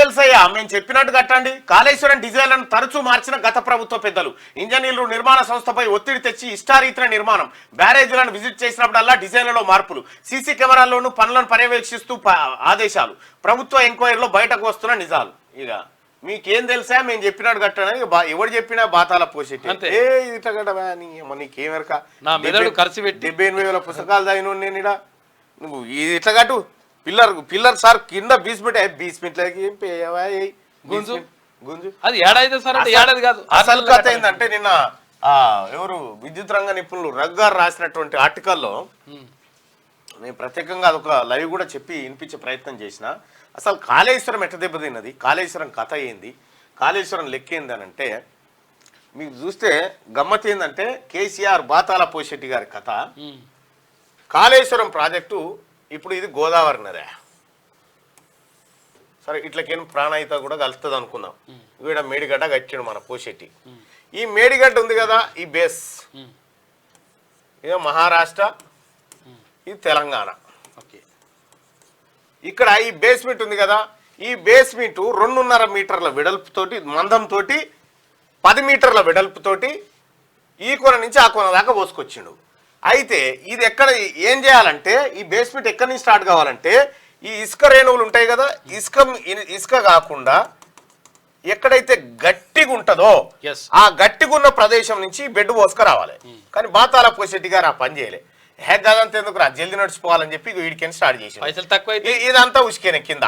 తెలుసయ్యా, మేము చెప్పినట్టు కట్టండి. కాళేశ్వరం డిజైన్లను తరచూ మార్చిన గత ప్రభుత్వ పెద్దలు. ఇంజనీర్లు నిర్మాణ సంస్థపై ఒత్తిడి తెచ్చి ఇష్టారీతిన నిర్మాణం. బ్యారేజీలను విజిట్ చేసినప్పుడల్లా డిజైన్లలో మార్పులు. సీసీ కెమెరాల్లోనూ పనులను పర్యవేక్షిస్తూ ఆదేశాలు. ప్రభుత్వ ఎంక్వైరీలో బయటకు వస్తున్న నిజాలు. ఇక మీకేం తెలుసా, మేము చెప్పినట్టు కట్టని ఎవరు చెప్పినా బాతాల పోసేటి. ఇట్లా కట్టవా నీకేమెరక? 78,000 పుస్తకాలు చదివిన నేను ఇడ. నువ్వు ఇది ఇట్లా కట్టు. పిల్లర్ సార్ కింద బీస్మెంట్లకి ఏం గుంజు గుంజు అది ఏడాది సార్, ఏడాది కాదు. అసలు కథ ఏంటంటే నిన్న ఎవరు విద్యుత్ రంగ నిపుణులు రగ్గారు రాసినటువంటి ఆర్టికల్లో నేను ప్రత్యేకంగా అదొక లైవ్ కూడా చెప్పి వినిపించే ప్రయత్నం చేసిన. అసలు కాళేశ్వరం ఎట్ట దెబ్బతిన్నది, కాళేశ్వరం కథ ఏంది, కాళేశ్వరం లెక్క ఏంది అని అంటే మీకు చూస్తే గమ్మత్ ఏంటంటే కేసీఆర్ బాతాల పోషెట్టి గారి కథ. కాళేశ్వరం ప్రాజెక్టు ఇప్పుడు ఇది గోదావరి నదే సరే, ఇట్లకేం ప్రాణాయిత కూడా కలుస్తుంది అనుకుందాం. వీడ మేడిగడ్డ కట్టాడు మన పోషెట్టి. ఈ మేడిగడ్డ ఉంది కదా, ఈ బేస్ ఇదే మహారాష్ట్ర, ఇది తెలంగాణ. ఇక్కడ ఈ బేస్మెంట్ ఉంది కదా, ఈ బేస్మెంట్ 2.5 మీటర్ల వెడల్పుతోటి మందంతో 10 మీటర్ల వెడల్పుతోటి ఈ కొన నుంచి ఆ కొన దాకా పోసుకొచ్చిండు. అయితే ఇది ఎక్కడ ఏం చేయాలంటే ఈ బేస్మెంట్ ఎక్కడి నుంచి స్టార్ట్ కావాలంటే ఈ ఇసుక రేణువులు ఉంటాయి కదా, ఇసుక కాకుండా ఎక్కడైతే గట్టిగా ఉంటుందో ఆ గట్టిగా ఉన్న ప్రదేశం నుంచి బెడ్ పోసుక రావాలి. కానీ బాతాల పోషెట్టి గారు ఆ పని చేయలే. హెగ్గదంతా ఎందుకు రా, జల్దీ నడిచిపోవాలని చెప్పి వీడికని స్టార్ట్ చేసి ఇదంతా ఉసుకేనే కింద.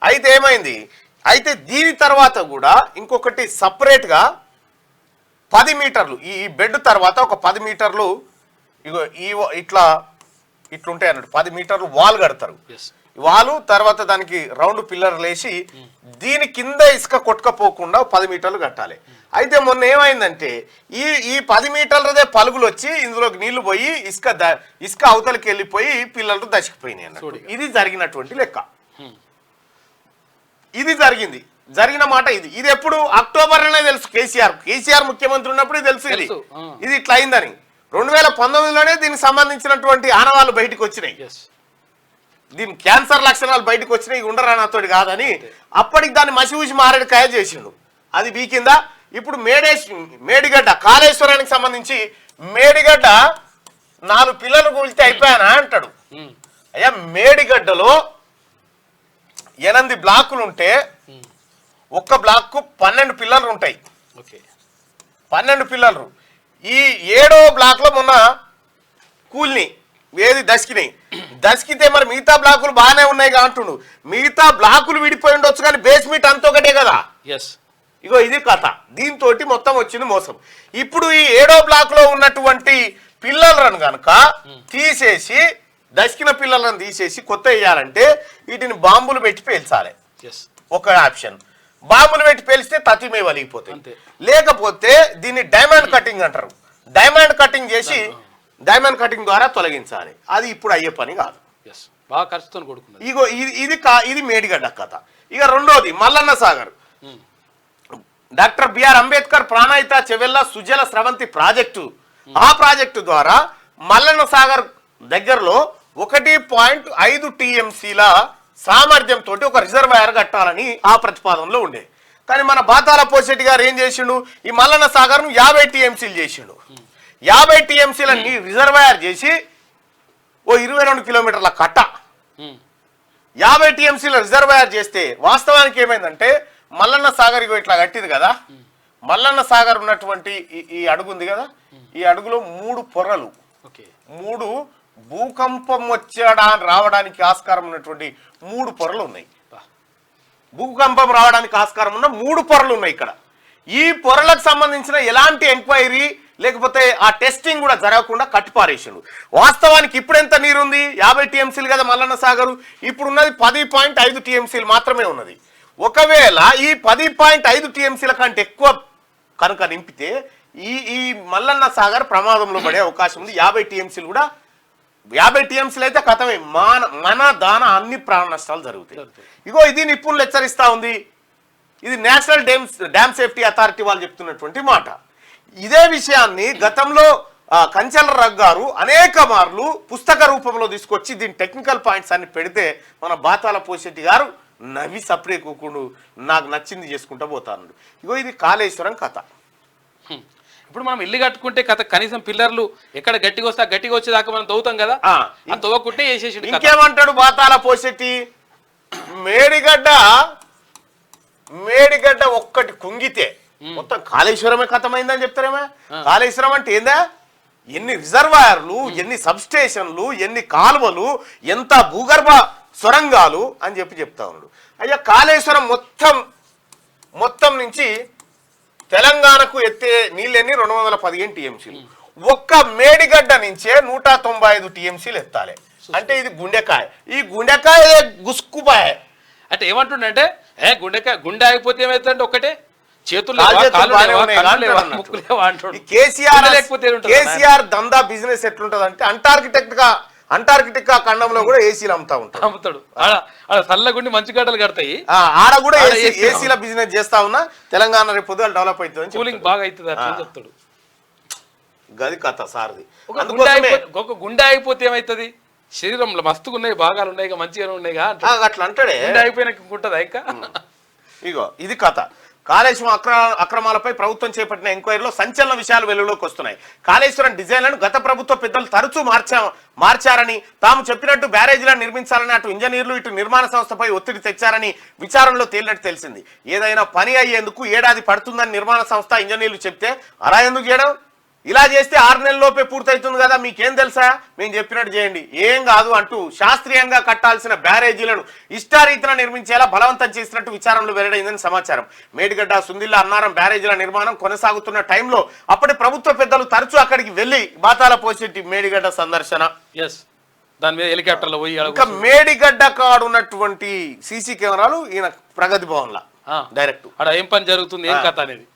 అయితే ఏమైంది, అయితే దీని తర్వాత కూడా ఇంకొకటి సపరేట్ గా 10 మీటర్లు ఈ బెడ్ తర్వాత ఒక 10 మీటర్లు ఇగో ఇట్లుంటాయి అన్నట్టు 10 మీటర్లు వాల్ కడతారు. వాలు తర్వాత దానికి రౌండ్ పిల్లర్లు వేసి దీని కింద ఇసుక కొట్టుకపోకుండా 10 మీటర్లు కట్టాలి. అయితే మొన్న ఏమైందంటే ఈ 10 మీటర్లదే పలుగులు వచ్చి ఇందులోకి నీళ్లు పోయి ఇసుక అవతలకి వెళ్ళిపోయి పిల్లలు దశకిపోయినాయి అన్నట్టు. ఇది జరిగినటువంటి లెక్క. ఇది జరిగిన మాట ఇది ఎప్పుడు అక్టోబర్లోనే తెలుసు. కేసీఆర్ ముఖ్యమంత్రి ఉన్నప్పుడు తెలుసు ఇది ఇట్లా అయిందని. 2019లోనే దీనికి సంబంధించినటువంటి ఆనవాళ్ళు బయటకు వచ్చినాయి. దీని క్యాన్సర్ లక్షణాలు బయటకు వచ్చినాయి, ఉండరానాతోటి కాదని. అప్పటికి దాన్ని మసిఊసి మారేడుకాయ చేసిండు. అది బీకిందా. ఇప్పుడు మేడిగడ్డ కాళేశ్వరానికి సంబంధించి మేడిగడ్డ 4 పిల్లలు కూల్చితే అయిపోయానా అంటాడు. అయ్యా మేడిగడ్డలో 8 బ్లాకులు ఉంటే ఒక్క బ్లాక్ 12 పిల్లలు ఉంటాయి. 12 పిల్లలు. ఈ 7వ బ్లాక్ లో మొన్న కూల్ని ఏది దశకితే మరి మిగతా బ్లాకులు బాగానే ఉన్నాయి అంటుండు. మిగతా బ్లాకులు విడిపోయి ఉండొచ్చు కానీ బేస్మెంట్ అంత ఒకటే కదా. ఇగో ఇది కథ. దీంతో మొత్తం వచ్చింది మోసం. ఇప్పుడు ఈ 7వ బ్లాక్ లో ఉన్నటువంటి పిల్లలను కనుక తీసేసి దశకిన పిల్లలను తీసేసి కొత్త వేయాలంటే వీటిని బాంబులు పెట్టి పేల్చాలి. ఒక ఆప్షన్. బాంబులు పెట్టి పేలిస్తే తతిమే వలిగిపోతాయి. లేకపోతే దీన్ని డైమండ్ కటింగ్ అంటారు. డైమండ్ కటింగ్ చేసి డైమండ్ కటింగ్ ద్వారా తొలగించాలి. అది ఇప్పుడు అయ్యే పని కాదు. ఇగో ఇది మేడిగడ్డ కథ. ఇక రెండోది Mallanna Sagar. Doctor BR Ambedkar ప్రాణాయిత Chevella Sujala Sravanthi project. ఆ ప్రాజెక్టు ద్వారా మల్లన్న సాగర్ దగ్గరలో 1.5 టీఎంసీల సామర్థ్యంతో ఒక రిజర్వాయర్ కట్టాలని ఆ ప్రతిపాదనలో ఉండే. కానీ మన బాతాల పోషెట్టి గారు ఏం చేసిండు, ఈ మల్లన్న సాగర్ను 50 టీఎంసీలు చేసిండు. 50 టీఎంసీల రిజర్వాయర్ చేసి ఓ 22 కిలోమీటర్ల కట్ట 50 టీఎంసీల రిజర్వాయర్ చేస్తే వాస్తవానికి ఏమైందంటే మల్లన్న సాగర్ ఇట్లా కట్టింది కదా, మల్లన్న సాగర్ ఉన్నటువంటి ఈ అడుగు ఉంది కదా, ఈ అడుగులో 3 పొరలు, 3 భూకంపం రావడానికి ఆస్కారం ఉన్నటువంటి 3 పొరలు ఉన్నాయి. భూకంపం రావడానికి ఆస్కారం ఉన్న 3 పొరలు ఉన్నాయి ఇక్కడ. ఈ పొరలకు సంబంధించిన ఎలాంటి ఎంక్వైరీ లేకపోతే ఆ టెస్టింగ్ కూడా జరగకుండా కట్టిపారేసిండు. వాస్తవానికి ఇప్పుడు ఎంత నీరుంది, 50 టీఎంసీలు కదా మల్లన్న సాగరు. ఇప్పుడు ఉన్నది 10.5 టీఎంసీలు మాత్రమే ఉన్నది. ఒకవేళ ఈ 10.5 టీఎంసీల కంటే ఎక్కువ కనుక నింపితే ఈ మల్లన్న సాగర్ ప్రమాదంలో పడే అవకాశం ఉంది. 50 టీఎంసీలు కూడా 50 టీఎంసీలు అయితే కథమే, మన దాన అన్ని ప్రాణ నష్టాలు జరుగుతాయి. ఇగో ఇది నిపుణులు హెచ్చరిస్తా ఉంది. ఇది నేషనల్ డ్యామ్ సేఫ్టీ అథారిటీ వాళ్ళు చెప్తున్నటువంటి మాట. ఇదే విషయాన్ని గతంలో కంచెల రగ్గారు అనేక మార్లు పుస్తక రూపంలో తీసుకొచ్చి దీని టెక్నికల్ పాయింట్స్ అన్ని పెడితే మన బాతాల పోషెట్టి గారు నవ్వి సపరేట్ కూకుండు నాకు నచ్చింది చేసుకుంటా పోతాను. ఇగో ఇది కాళేశ్వరం కథ. ఇప్పుడు మనం ఇల్లు కట్టుకుంటే కథ కనీసం పిల్లర్లు ఎక్కడ గట్టిగా వస్తే గట్టిగా వచ్చేదాకా మనం తవ్వుతాం కదా, ఆ తవ్వకుంటే వేసేసి. ఇంకేమంటాడు బాతాల పోసెట్టి, మేడిగడ్డ ఒక్కటి కుంగితే మొత్తం కాళేశ్వరమే కథమైందని చెప్తారేమో. కాళేశ్వరం అంటే ఏందా, ఎన్ని రిజర్వాయర్లు, ఎన్ని సబ్ స్టేషన్లు, ఎన్ని కాలువలు, ఎంత భూగర్భ సొరంగాలు అని చెప్తా ఉన్నాడు. అయ్యా కాళేశ్వరం మొత్తం నుంచి తెలంగాణకు ఎత్తే నీళ్ళని 215 టీఎంసీలు. ఒక్క మేడిగడ్డ నుంచే 195 టీఎంసీలు ఎత్తాలి. అంటే ఇది గుండెకాయ. ఈ గుండెకాయ గుస్కుపాయ అంటే ఏమంటుండే, గుండె ఆగిపోతే ఏమైతుందంటే ఒకటే చేతులు కేసీఆర్ దందా బిజినెస్ ఎట్లుంటది అంటే అంటార్కిటికా ఖండంలో కూడా ఏసీలు అమ్ముతాడు. చల్లగుండి మంచి గడ్డలు కడతాయి, ఆడ కూడా ఏసీల బిజినెస్ చేస్తా ఉన్నా. తెలంగాణ రేపు పొద్దుగా డెవలప్ అవుతుంది, కూలింగ్ బాగా అవుతుంది అట్లా చెప్తాడు. గది కథ సార్ది. ఒక గుండె ఆగిపోతే ఏమైతుంది, శరీరంలో మస్తుగా ఉన్నాయి, భాగాలు ఉన్నాయి, మంచిగా ఉన్నాయి అట్లా అంటాడే. గుండె ఆగిపోయినాక ఉంటుందా ఇంకా. ఇగో ఇది కథ. కాళేశ్వరం అక్రమాలపై ప్రభుత్వం చేపట్టిన ఎంక్వైరీలో సంచలన విషయాలు వెలుగులోకి వస్తున్నాయి. కాళేశ్వరం డిజైన్లను గత ప్రభుత్వ పెద్దలు తరచూ మార్చారని, తాము చెప్పినట్టు బ్యారేజీలను నిర్మించాలని అటు ఇంజనీర్లు ఇటు నిర్మాణ సంస్థపై ఒత్తిడి తెచ్చారని విచారణలో తేలినట్టు తెలిసింది. ఏదైనా పని అయ్యేందుకు ఏడాది పడుతుందని నిర్మాణ సంస్థ ఇంజనీర్లు చెప్తే అలా ఎందుకు చేయడం, ఇలా చేస్తే 6 నెలల్లోపే పూర్తవుతుంది కదా, మీకేం తెలుసా, మేము చెప్పినట్టు చేయండి, ఏం కాదు అంటూ శాస్త్రీయంగా కట్టాల్సిన బ్యారేజీలను ఇష్టారీతిన నిర్మించేలా బలవంతం చేసినట్టు విచారణలో వెల్లడైందని సమాచారం. మేడిగడ్డ, సుందిల్ల, అన్నారం బ్యారేజీల నిర్మాణం కొనసాగుతున్న టైంలో అప్పటి ప్రభుత్వ పెద్దలు తరచూ అక్కడికి వెళ్లి బాతాల పోసెట్టి మేడిగడ్డ సందర్శన, దాని మీద హెలికాప్టర్లో పోయి ఇంకా మేడిగడ్డ కాడున్నటువంటి సీసీ కెమెరాలు ఈయన ప్రగతి భవన్లా డైరెక్ట్ అక్కడ ఏం పని జరుగుతుంది, ఏం కథ అనేది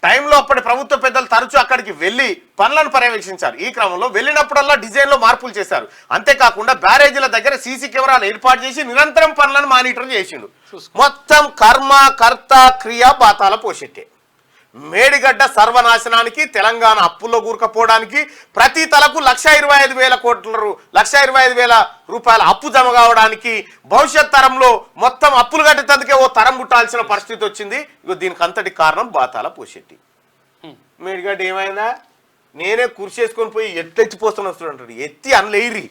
టైంలో అప్పటి ప్రభుత్వ పెద్దలు తరచూ అక్కడికి వెళ్లి పనులను పర్యవేక్షించారు. ఈ క్రమంలో వెళ్ళినప్పుడల్లా డిజైన్ లో మార్పులు చేశారు. అంతేకాకుండా బ్యారేజీల దగ్గర సీసీ కెమెరాలు ఏర్పాటు చేసి నిరంతరం పనులను మానిటర్ చేసిండు. మొత్తం కర్మ కర్త క్రియ బాతాల పోషెట్టే. మేడిగడ్డ సర్వనాశనానికి, తెలంగాణ అప్పుల్లో కూరుకపోవడానికి, ప్రతి తలకు 1,25,000 రూపాయల అప్పు జమ కావడానికి, భవిష్యత్ తరంలో మొత్తం అప్పులు కట్టేందుకే ఓ తరం పుట్టాల్సిన పరిస్థితి వచ్చింది. ఇగో దీనికి అంతటి కారణం బాతాల పోషెట్టి. మేడిగడ్డ ఏమైందా, నేనే కుర్చేసుకొని పోయి ఎత్తెచ్చిపోతాను వస్తుంటాడు, ఎత్తి అనలేరి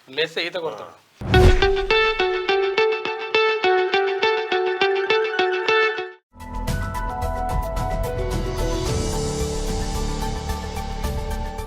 లేస్తే ఈత కొడతాడు.